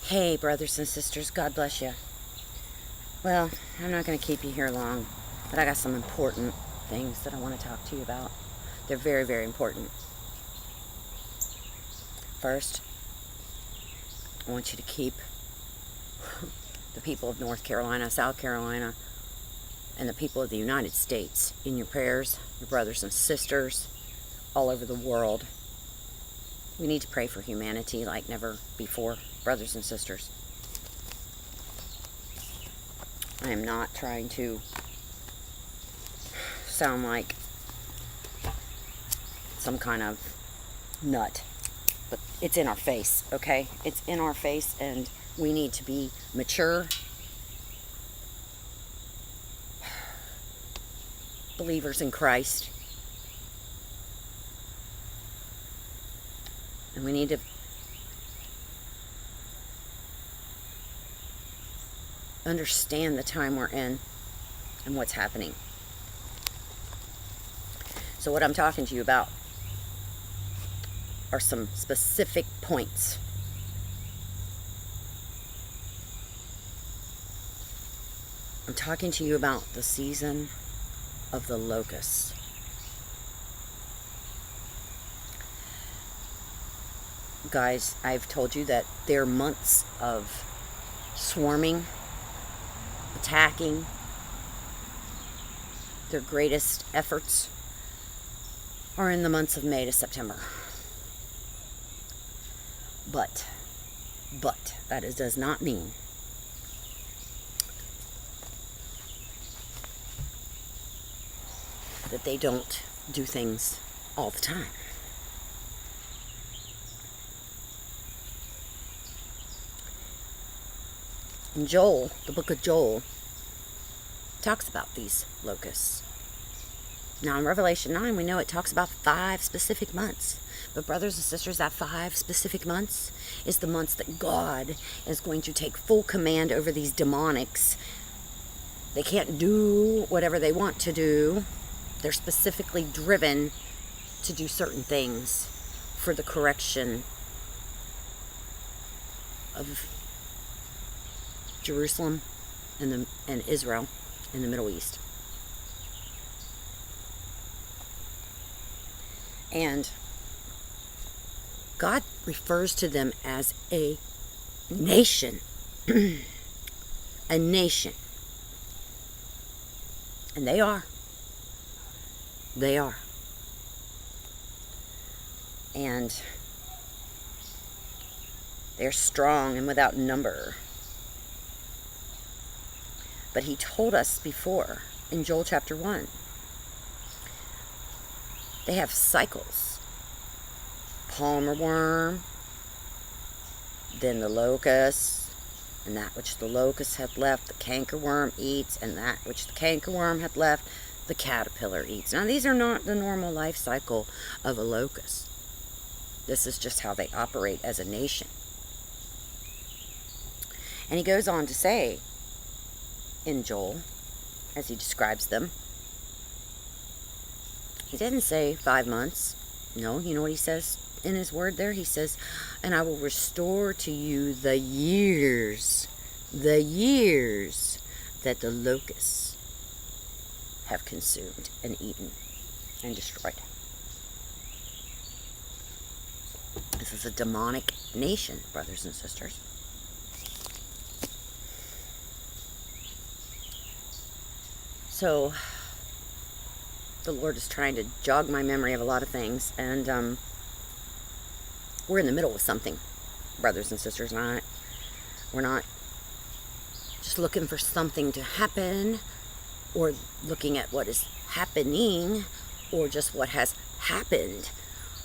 Hey, brothers and sisters, God bless you. Well, I'm not going to keep you here long, but I got some important things that I want to talk to you about. They're very, very important. First, I want you to keep the people of North Carolina, South Carolina, and the people of the United States in your prayers, your brothers and sisters all over the world. We need to pray for humanity like never before, brothers and sisters. I am not trying to sound like some kind of nut, but it's in our face, okay? It's in our face, and we need to be mature believers in Christ. And we need to understand the time we're in and what's happening. So what I'm talking to you about are some specific points. I'm talking to you about the season of the locusts. Guys, I've told you that there are months of swarming, attacking. Their greatest efforts are in the months of May to September. But that does not mean that they don't do things all the time. In Joel, the book of Joel, talks about these locusts. Now in Revelation 9, we know it talks about 5 specific months. But brothers and sisters, that 5 specific months is the months that God is going to take full command over these demonics. They can't do whatever they want to do. They're specifically driven to do certain things for the correction of Jerusalem and Israel in the Middle East. And God refers to them as a nation. A nation. And they are. They are. And they're strong and without number. But he told us before in Joel chapter 1, they have cycles. Palmer worm, then the locust, and that which the locust had left, the cankerworm eats, and that which the cankerworm had left, the caterpillar eats. Now, these are not the normal life cycle of a locust. This is just how they operate as a nation. And he goes on to say, in Joel, as he describes them, he didn't say 5 months. No, you know what he says in his word there? He says, and I will restore to you the years that the locusts have consumed and eaten and destroyed. This is a demonic nation, brothers and sisters. So, the Lord is trying to jog my memory of a lot of things, and we're in the middle of something, brothers and sisters. We're not just looking for something to happen, or looking at what is happening, or just what has happened.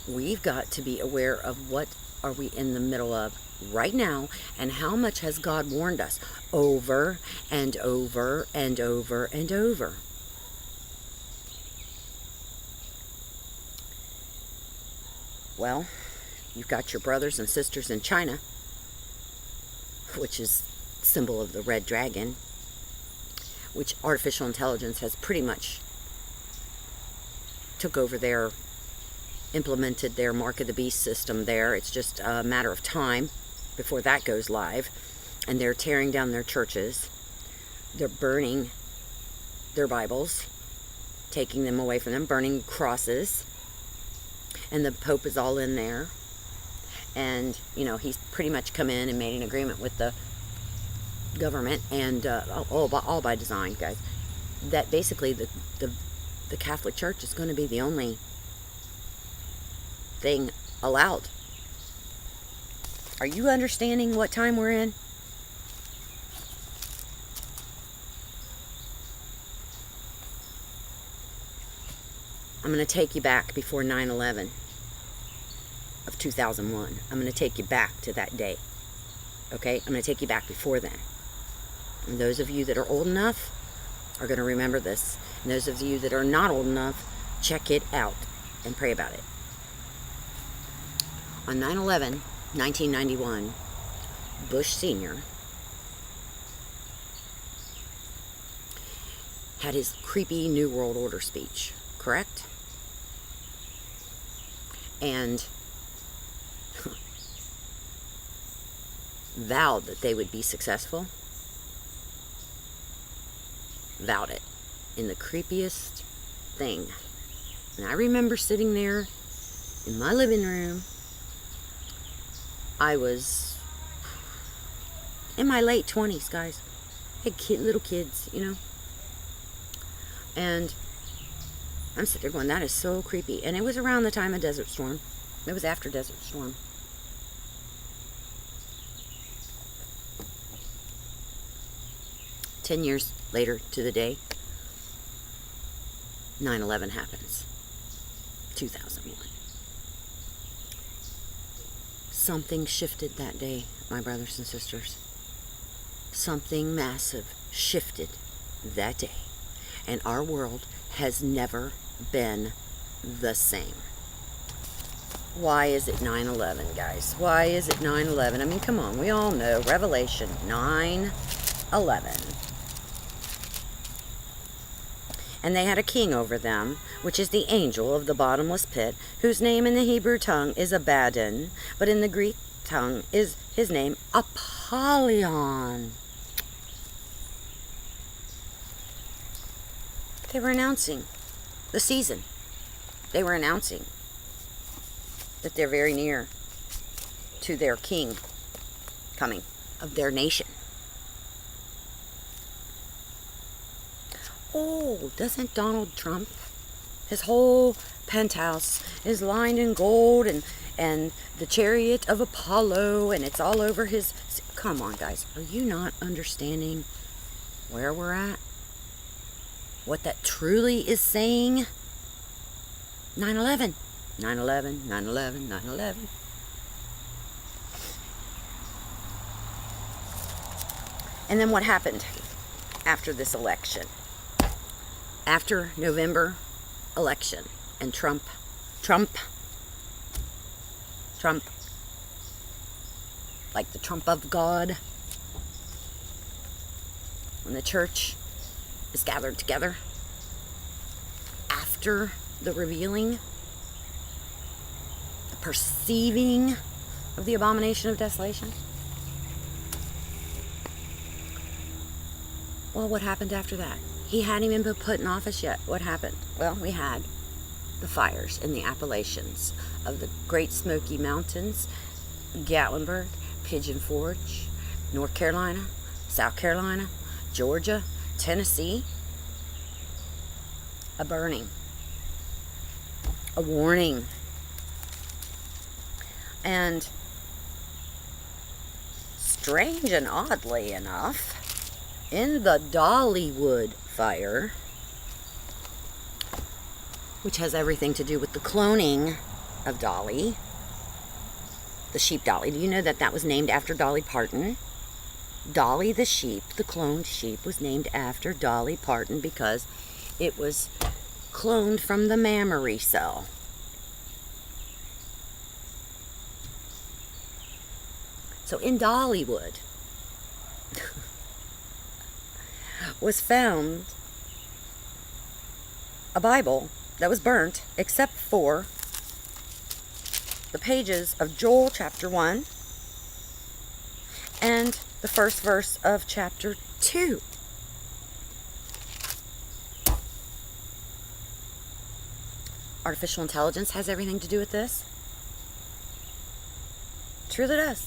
We've got to be aware of what are we in the middle of right now, and how much has God warned us over and over and over and over. Well, you've got your brothers and sisters in China, which is symbol of the red dragon, which artificial intelligence has pretty much took over implemented their mark of the beast system there. It's just a matter of time before that goes live. And they're tearing down their churches. They're burning their Bibles, taking them away from them, burning crosses. And the Pope is all in there. And, you know, he's pretty much come in and made an agreement with the government, and all by design, guys, that basically the Catholic Church is going to be the only thing allowed. Are you understanding what time we're in? I'm going to take you back before 9/11 of 2001. I'm going to take you back to that day. Okay? I'm going to take you back before then. And those of you that are old enough are going to remember this. And those of you that are not old enough, check it out and pray about it. On 9/11, 1991, Bush Sr. had his creepy New World Order speech, correct? And vowed that they would be successful. Vowed it in the creepiest thing. And I remember sitting there in my living room. I was in my late 20s, guys. I had little kids, you know. And I'm sitting there going, that is so creepy. And it was around the time of Desert Storm. It was after Desert Storm. Ten years later to the day, 9/11 happens. 2001. Something shifted that day, my brothers and sisters. Something massive shifted that day. And our world has never been the same. Why is it 9/11, guys? Why is it 9/11? I mean, come on, we all know. Revelation 9/11. And they had a king over them, which is the angel of the bottomless pit, whose name in the Hebrew tongue is Abaddon, but in the Greek tongue is his name Apollyon. They were announcing the season. They were announcing that they're very near to their king coming of their nation. Oh, doesn't Donald Trump, his whole penthouse is lined in gold and the chariot of Apollo, and it's all over his... Come on, guys. Are you not understanding where we're at? What that truly is saying? 9/11. 9/11, 9/11, 9/11. And then what happened after this election? After November election and Trump, like the Trump of God, when the church is gathered together after the revealing, the perceiving of the abomination of desolation. Well, what happened after that? He hadn't even been put in office yet. What happened? Well, we had the fires in the Appalachians of the Great Smoky Mountains, Gatlinburg, Pigeon Forge, North Carolina, South Carolina, Georgia, Tennessee. A burning. A warning. And strange and oddly enough, in the Dollywood fire, which has everything to do with the cloning of Dolly, the sheep Dolly. Do you know that that was named after Dolly Parton? Dolly the sheep, the cloned sheep, was named after Dolly Parton because it was cloned from the mammary cell. So in Dollywood was found a Bible that was burnt, except for the pages of Joel chapter 1 and the first verse of chapter 2. Artificial intelligence has everything to do with this. Truly does.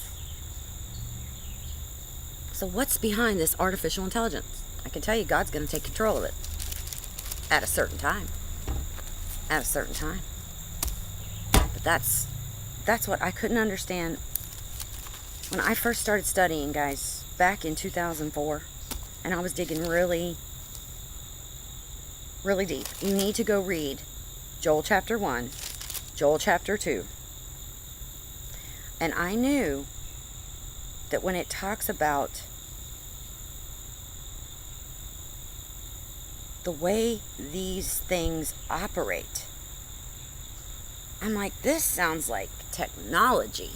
So what's behind this artificial intelligence? I can tell you God's going to take control of it at a certain time. At a certain time. But that's what I couldn't understand when I first started studying, guys, back in 2004, and I was digging really, really deep. You need to go read Joel chapter 1, Joel chapter 2. And I knew that when it talks about the way these things operate, I'm like, this sounds like technology.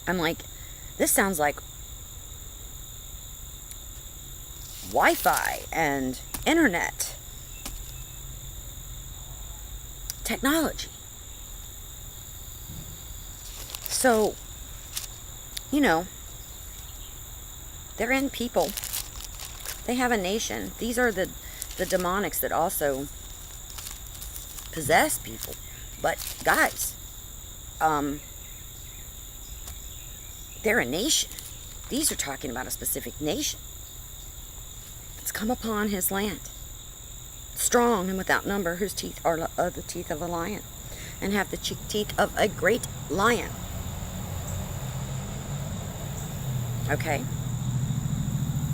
I'm like, this sounds like Wi-Fi and internet technology. So, you know, they're in people. They have a nation. These are the demonics that also possess people. But guys, they're a nation. These are talking about a specific nation that's come upon his land, strong and without number, whose teeth are the teeth of a lion, and have the teeth of a great lion. Okay?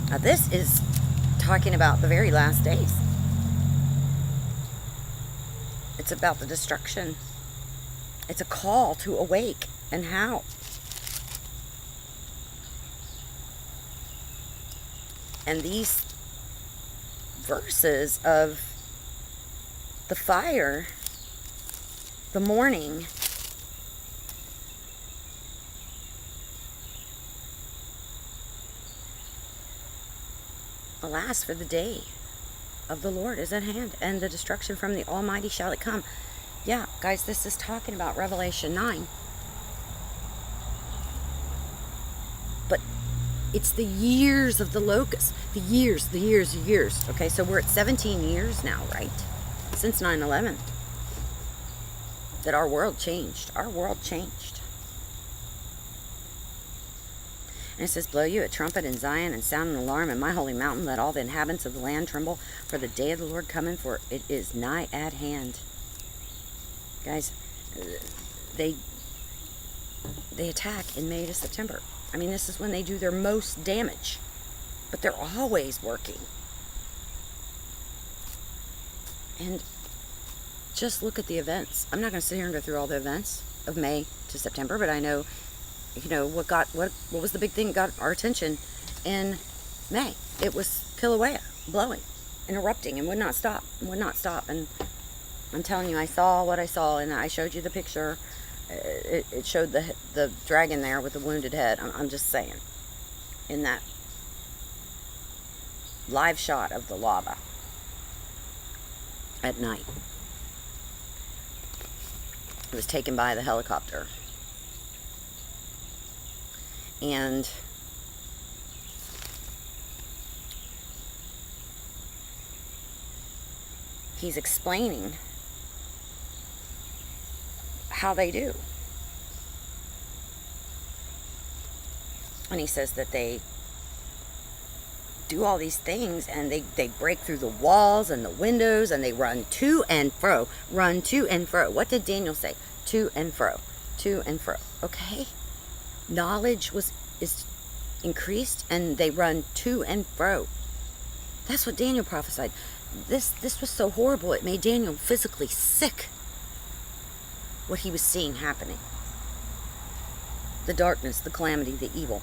Now this is talking about the very last days. It's about the destruction. It's a call to awake. And how? And these verses of the fire, the morning, alas, for the day of the Lord is at hand, and the destruction from the Almighty shall it come. Yeah, guys, this is talking about Revelation 9. But it's the years of the locust. The years. Okay, so we're at 17 years now, right? Since 9/11. That our world changed. Our world changed. And it says, blow you a trumpet in Zion, and sound an alarm in my holy mountain. Let all the inhabitants of the land tremble, for the day of the Lord cometh, for it is nigh at hand. Guys, they attack in May to September. I mean, this is when they do their most damage. But they're always working. And just look at the events. I'm not going to sit here and go through all the events of May to September, but I know, you know, what was the big thing that got our attention in May? It was Kilauea blowing and erupting and would not stop. And I'm telling you, I saw what I saw, and I showed you the picture. It showed the dragon there with the wounded head. I'm just saying, in that live shot of the lava at night. It was taken by the helicopter. And he's explaining how they do. And he says that they do all these things, and they break through the walls and the windows, and they run to and fro. Run to and fro. What did Daniel say? To and fro. To and fro. Okay? Knowledge is increased, and they run to and fro. That's what Daniel prophesied. This was so horrible, it made Daniel physically sick. What he was seeing happening. The darkness, the calamity, the evil.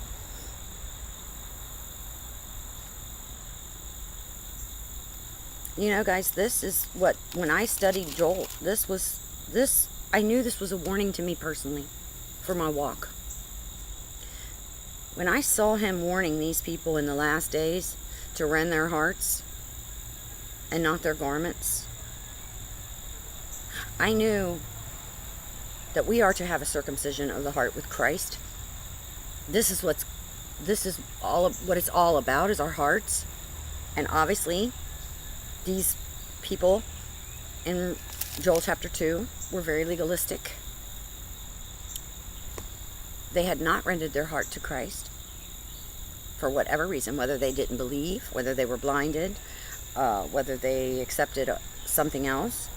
You know, guys, this is what, when I studied Joel, I knew this was a warning to me personally for my walk. When I saw him warning these people in the last days to rend their hearts and not their garments, I knew that we are to have a circumcision of the heart with Christ. This is what it's all about, is our hearts. And obviously, these people in Joel chapter 2 were very legalistic. They had not rendered their heart to Christ for whatever reason, whether they didn't believe, whether they were blinded, whether they accepted something else,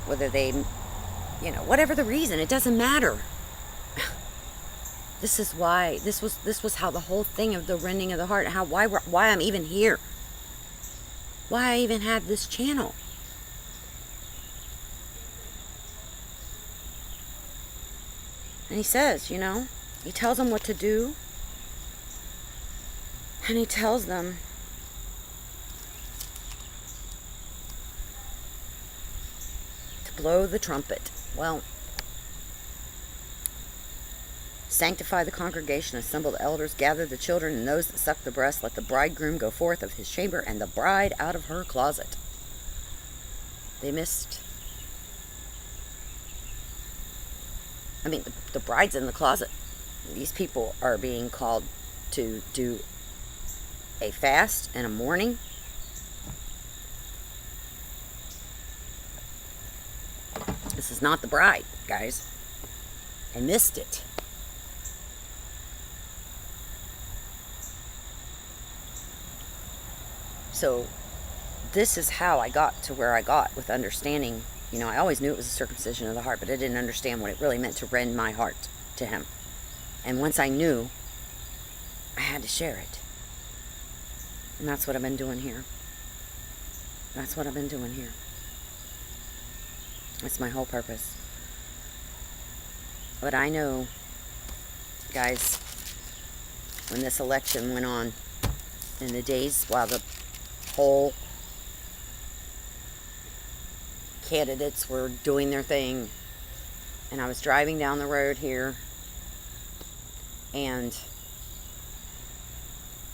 whether they, whatever the reason, it doesn't matter. This is why, this was how the whole thing of the rending of the heart, why I'm even here, why I even have this channel. And he says, he tells them what to do, and he tells them to blow the trumpet. Well, sanctify the congregation, assemble the elders, gather the children and those that suck the breast. Let the bridegroom go forth of his chamber and the bride out of her closet. They missed. The bride's in the closet. These people are being called to do a fast and a mourning. This is not the bride, guys. I missed it. So this is how I got to where I got with understanding. I always knew it was a circumcision of the heart, but I didn't understand what it really meant to rend my heart to him. And once I knew, I had to share it. And that's what I've been doing here. That's what I've been doing here. That's my whole purpose. But I know, guys, when this election went on, in the days while the whole candidates were doing their thing, and I was driving down the road here, and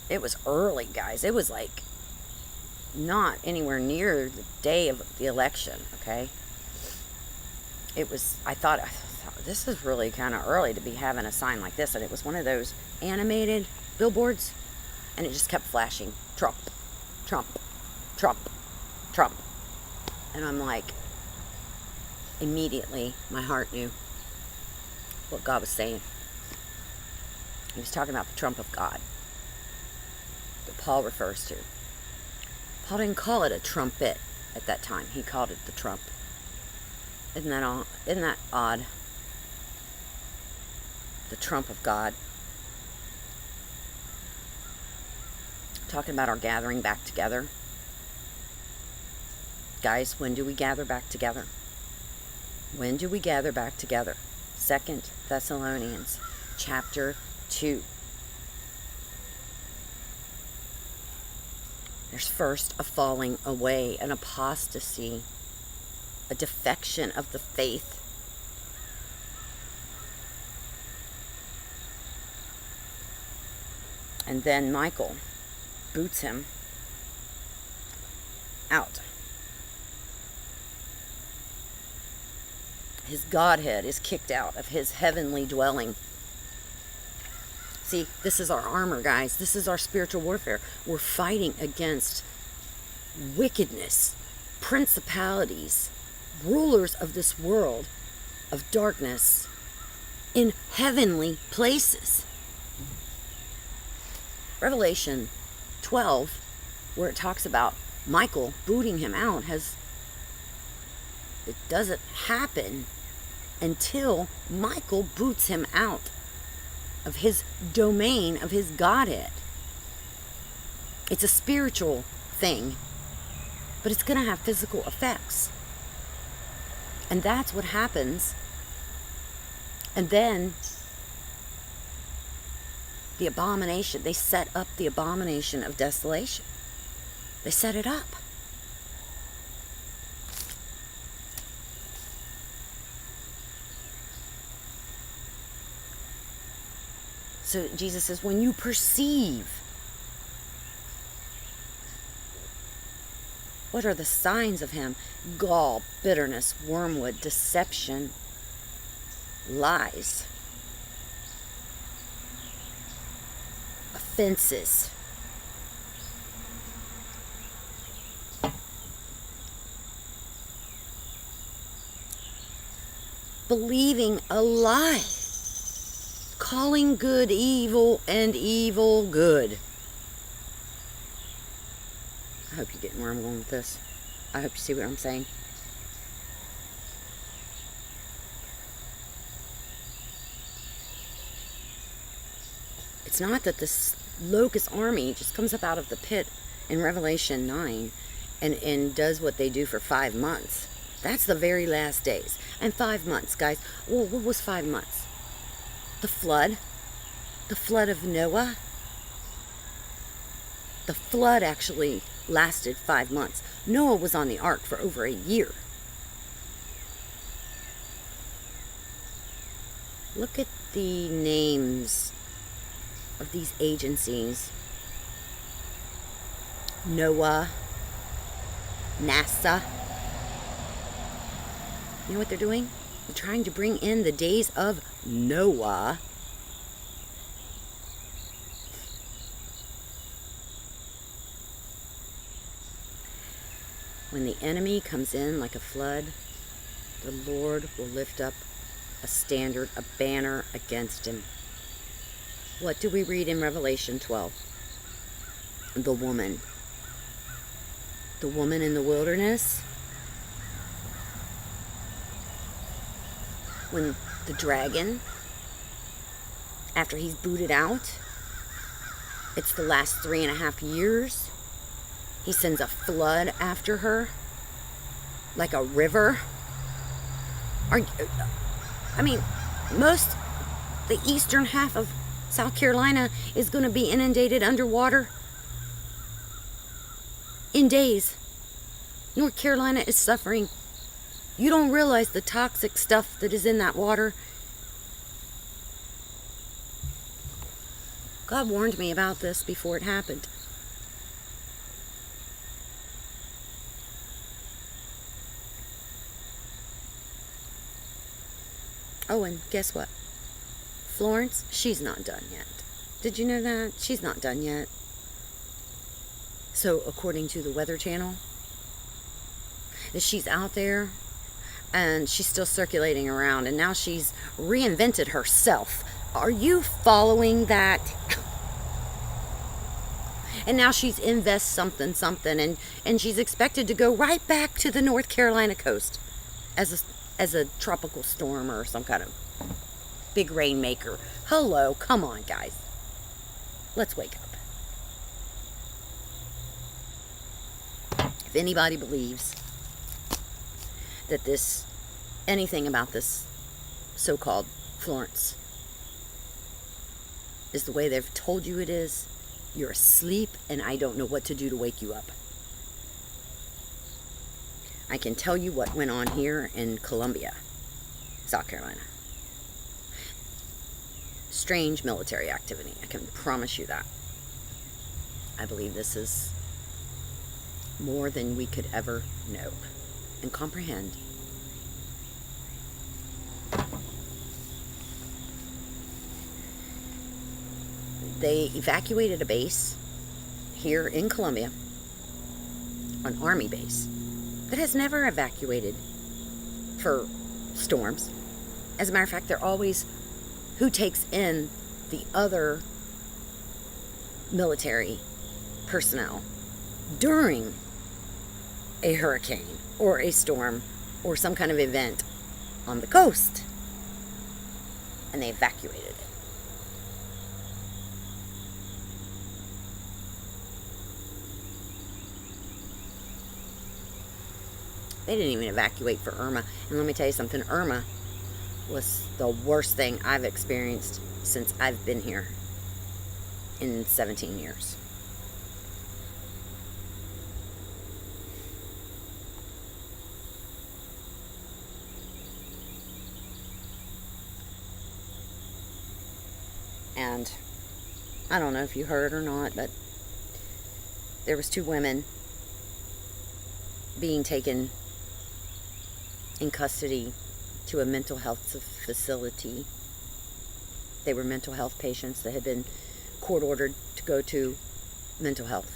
it was early, guys. It was like not anywhere near the day of the election, okay? I thought this is really kind of early to be having a sign like this, and it was one of those animated billboards, and it just kept flashing, Trump, Trump, Trump, Trump. And I'm like, immediately my heart knew what God was saying. He was talking about the trump of God that Paul refers to. Paul didn't call it a trumpet at that time. He called it the trump. Isn't that odd? The trump of God. Talking about our gathering back together. Guys, when do we gather back together? When do we gather back together? 2 Thessalonians chapter 2. There's first a falling away, an apostasy, a defection of the faith. And then Michael boots him out. His Godhead is kicked out of his heavenly dwelling. See, this is our armor, guys. This is our spiritual warfare. We're fighting against wickedness, principalities, rulers of this world of darkness in heavenly places. Revelation 12, where it talks about Michael booting him out, it doesn't happen until Michael boots him out of his domain, of his Godhead. It's a spiritual thing, but it's going to have physical effects. And that's what happens. And then the abomination, they set up the abomination of desolation. They set it up. So Jesus says, when you perceive, What are the signs of him? Gall, bitterness, wormwood, deception, lies, offenses. Believing a lie. Calling good evil and evil good. I hope you're getting where I'm going with this. I hope you see what I'm saying. It's not that this Locust army just comes up out of the pit in Revelation 9 and does what they do for 5 months. That's the very last days. And 5 months, guys. Well, what was 5 months? The flood. The flood of Noah. The flood actually lasted 5 months. Noah was on the ark for over a year. Look at the names of these agencies. Noah, NASA. You know what they're doing? They're trying to bring in the days of Noah. When the enemy comes in like a flood, the Lord will lift up a standard, a banner against him. What do we read in Revelation 12? The woman. The woman in the wilderness. When the dragon, after he's booted out, it's the last 3.5 years, he sends a flood after her, like a river. The eastern half of South Carolina is going to be inundated underwater in days. North Carolina is suffering. You don't realize the toxic stuff that is in that water. God warned me about this before it happened. Oh, and guess what? Florence, she's not done yet. Did you know that? She's not done yet. So, according to the Weather Channel, she's out there and she's still circulating around, and now she's reinvented herself. Are you following that? And now she's invest something, and she's expected to go right back to the North Carolina coast as a tropical storm or some kind of big rainmaker. Hello, come on, guys. Let's wake up. If anybody believes that anything about this so-called Florence is the way they've told you it is, you're asleep, and I don't know what to do to wake you up. I can tell you what went on here in Columbia, South Carolina. Strange military activity. I can promise you that. I believe this is more than we could ever know and comprehend. They evacuated a base here in Columbia, an army base that has never evacuated for storms. As a matter of fact, they're always who takes in the other military personnel during a hurricane or a storm or some kind of event on the coast. And they evacuated it. They didn't even evacuate for Irma. And let me tell you something, Irma was the worst thing I've experienced since I've been here in 17 years. And I don't know if you heard or not, but there was 2 women being taken in custody to a mental health facility. They were mental health patients that had been court ordered to go to mental health.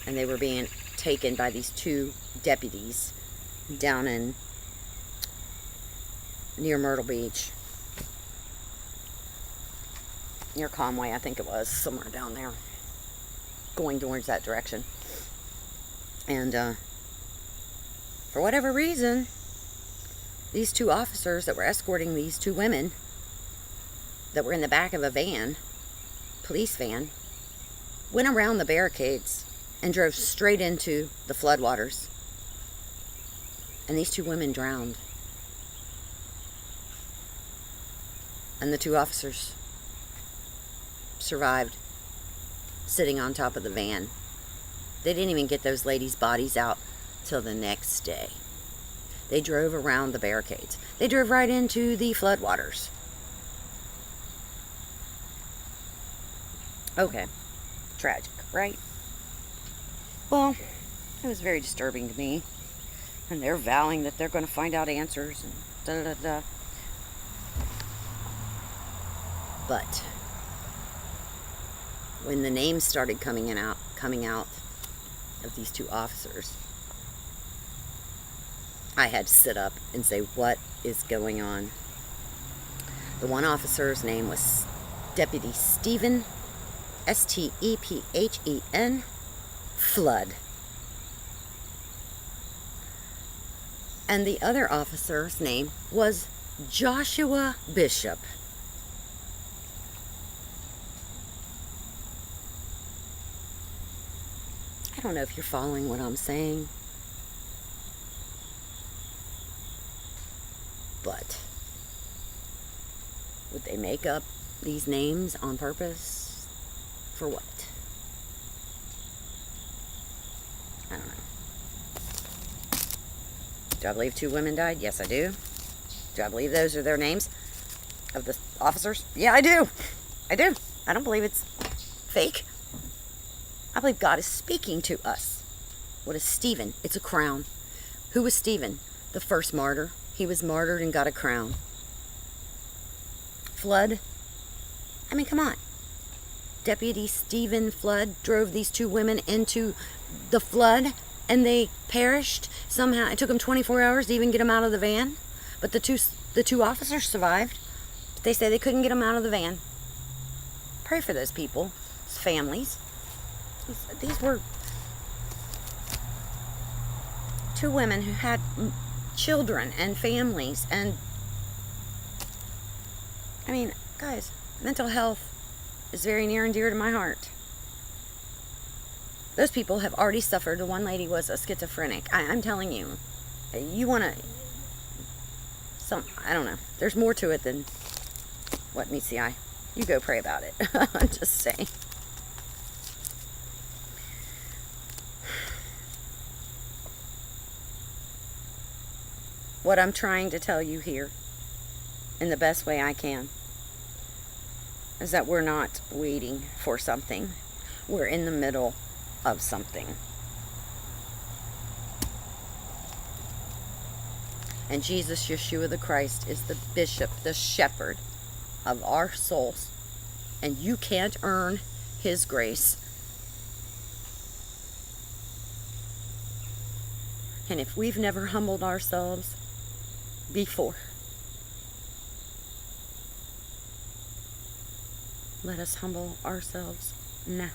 And they were being taken by these two deputies down in near Myrtle Beach, near Conway, I think it was, somewhere down there, going towards that direction. And for whatever reason, these two officers that were escorting these two women that were in the back of a van, police van, went around the barricades and drove straight into the floodwaters. And these two women drowned. And the two officers survived, sitting on top of the van. They didn't even get those ladies' bodies out till the next day. They drove around the barricades. They drove right into the floodwaters. Okay. Tragic, right? Well, it was very disturbing to me. And they're vowing that they're going to find out answers and da-da-da-da. But when the names started coming out of these two officers, I had to sit up and say, what is going on? The one officer's name was Deputy Stephen, Stephen, Flood. And the other officer's name was Joshua Bishop. I don't know if you're following what I'm saying, but would they make up these names on purpose? For what? I don't know. Do I believe two women died? Yes, I do. Do I believe those are their names of the officers? Yeah, I do. I do. I don't believe it's fake. I believe God is speaking to us. What is Stephen? It's a crown. Who was Stephen? The first martyr. He was martyred and got a crown. Flood? I mean, come on. Deputy Stephen Flood drove these two women into the flood and they perished. Somehow it took them 24 hours to even get them out of the van. But the two officers survived. But they say they couldn't get them out of the van. Pray for those people, those families. These were two women who had children and families. And I mean, guys, mental health is very near and dear to my heart. Those people have already suffered. The one lady was a schizophrenic. I'm telling you, you want to, I don't know. There's more to it than what meets the eye. You go pray about it. I'm just saying. What I'm trying to tell you here, in the best way I can, is that we're not waiting for something. We're in the middle of something. And Jesus, Yeshua the Christ, is the bishop, the shepherd of our souls. And you can't earn his grace. And if we've never humbled ourselves before, let us humble ourselves now.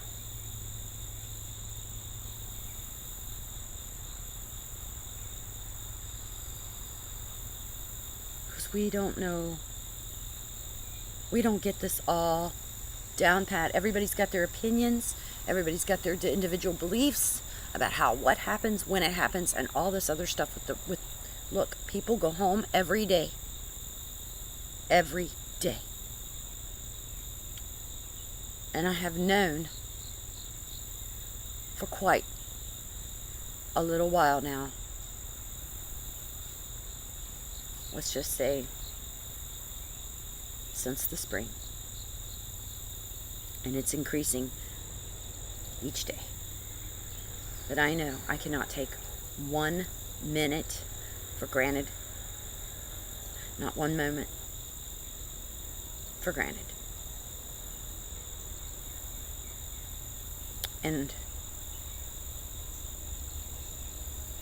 Because we don't know. We don't get this all down pat. Everybody's got their opinions. Everybody's got their individual beliefs about what happens, when it happens, and all this other stuff with look, people go home every day. Every day. And I have known for quite a little while now. Let's just say since the spring. And it's increasing each day. that I know I cannot take 1 minute for granted. Not 1 moment for granted. And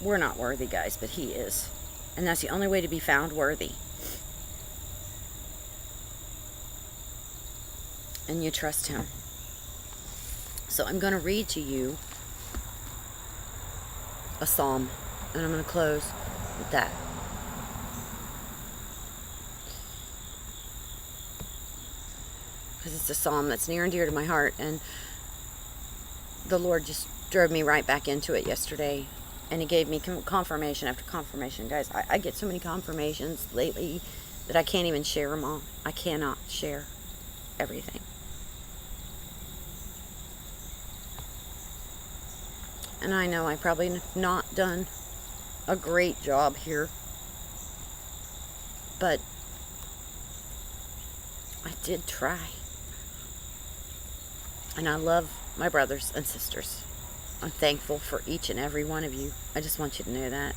we're not worthy, guys, but He is. And that's the only way to be found worthy. And you trust Him. So I'm going to read to you a psalm, and I'm going to close with that. Because it's a psalm that's near and dear to my heart, and the Lord just drove me right back into it yesterday, and He gave me confirmation after confirmation. Guys, I get so many confirmations lately that I can't even share them all. I cannot share everything. And I know I probably not done a great job here, but I did try. And I love my brothers and sisters. I'm thankful for each and every one of you. I just want you to know that.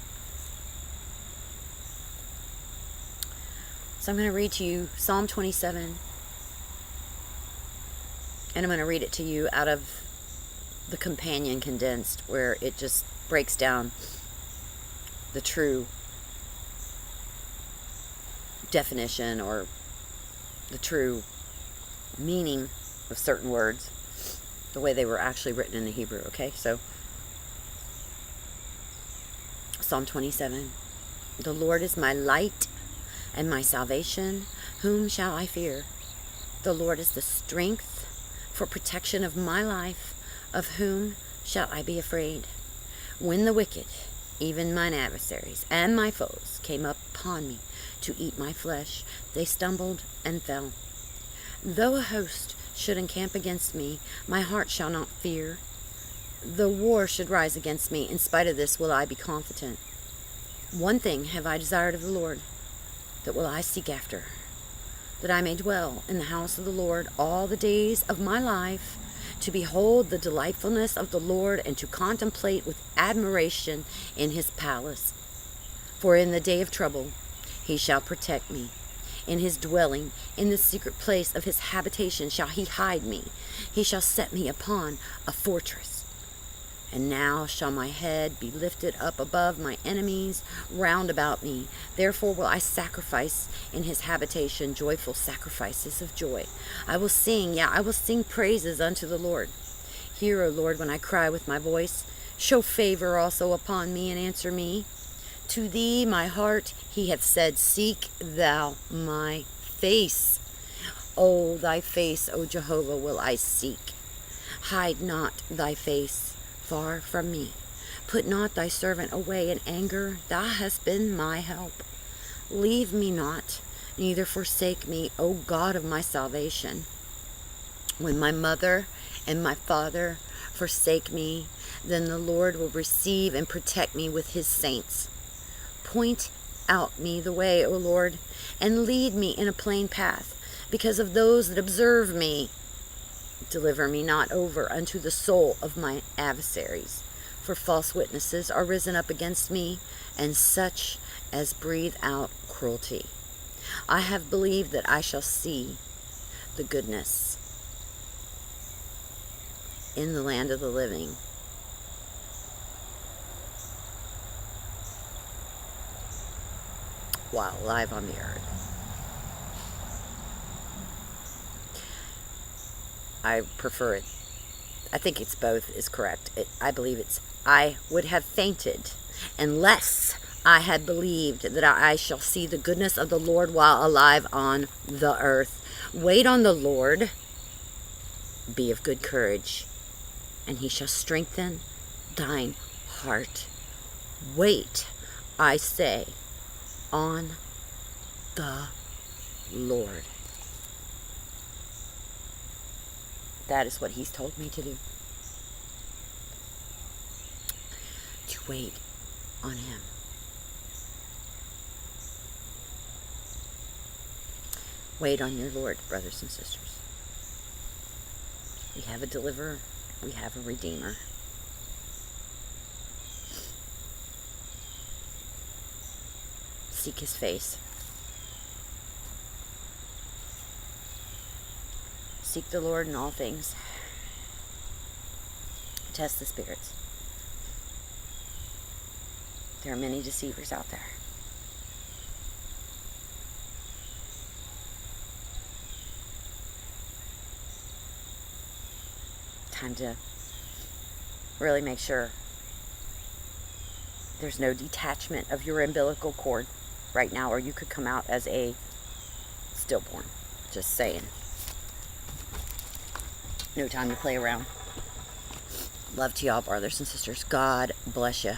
So I'm going to read to you Psalm 27. And I'm going to read it to you out of the Companion Condensed, where it just breaks down the true definition or the true meaning of certain words, the way they were actually written in the Hebrew. Okay, so Psalm 27. The Lord is my light and my salvation. Whom shall I fear? The Lord is the strength for protection of my life. Of whom shall I be afraid? When the wicked, even mine adversaries and my foes, came up upon me to eat my flesh, they stumbled and fell. Though a host should encamp against me, my heart shall not fear. Though war should rise against me, in spite of this will I be confident. One thing have I desired of the Lord, that will I seek after, that I may dwell in the house of the Lord all the days of my life, to behold the delightfulness of the Lord, and to contemplate with admiration in His palace. For in the day of trouble He shall protect me. In His dwelling, in the secret place of His habitation shall He hide me. He shall set me upon a fortress. And now shall my head be lifted up above my enemies round about me. Therefore will I sacrifice in His habitation joyful sacrifices of joy. I will sing praises unto the Lord. Hear, O Lord, when I cry with my voice. Show favor also upon me, and answer me. To Thee, my heart, He hath said, seek Thou my face. O Thy face, O Jehovah, will I seek. Hide not Thy face far from me. Put not Thy servant away in anger. Thou hast been my help. Leave me not, neither forsake me, O God of my salvation. When my mother and my father forsake me, then the Lord will receive and protect me with His saints. Point out me the way, O Lord, and lead me in a plain path, because of those that observe me. Deliver me not over unto the soul of my adversaries, for false witnesses are risen up against me, and such as breathe out cruelty. I have believed that I shall see the goodness in the land of the living. While alive on the earth. I prefer it. I think it's both is correct. I believe it's, I would have fainted unless I had believed that I shall see the goodness of the Lord while alive on the earth. Wait on the Lord. Be of good courage, and He shall strengthen thine heart. Wait, I say, on the Lord. That is what He's told me to do. To wait on Him. Wait on your Lord, brothers and sisters. We have a deliverer. We have a redeemer. seek his face. Seek the Lord in all things. Test the spirits. There are many deceivers out there. Time to really make sure there's no detachment of your umbilical cord right now, or you could come out as a stillborn. Just saying. No time to play around. Love to y'all, brothers and sisters. God bless you.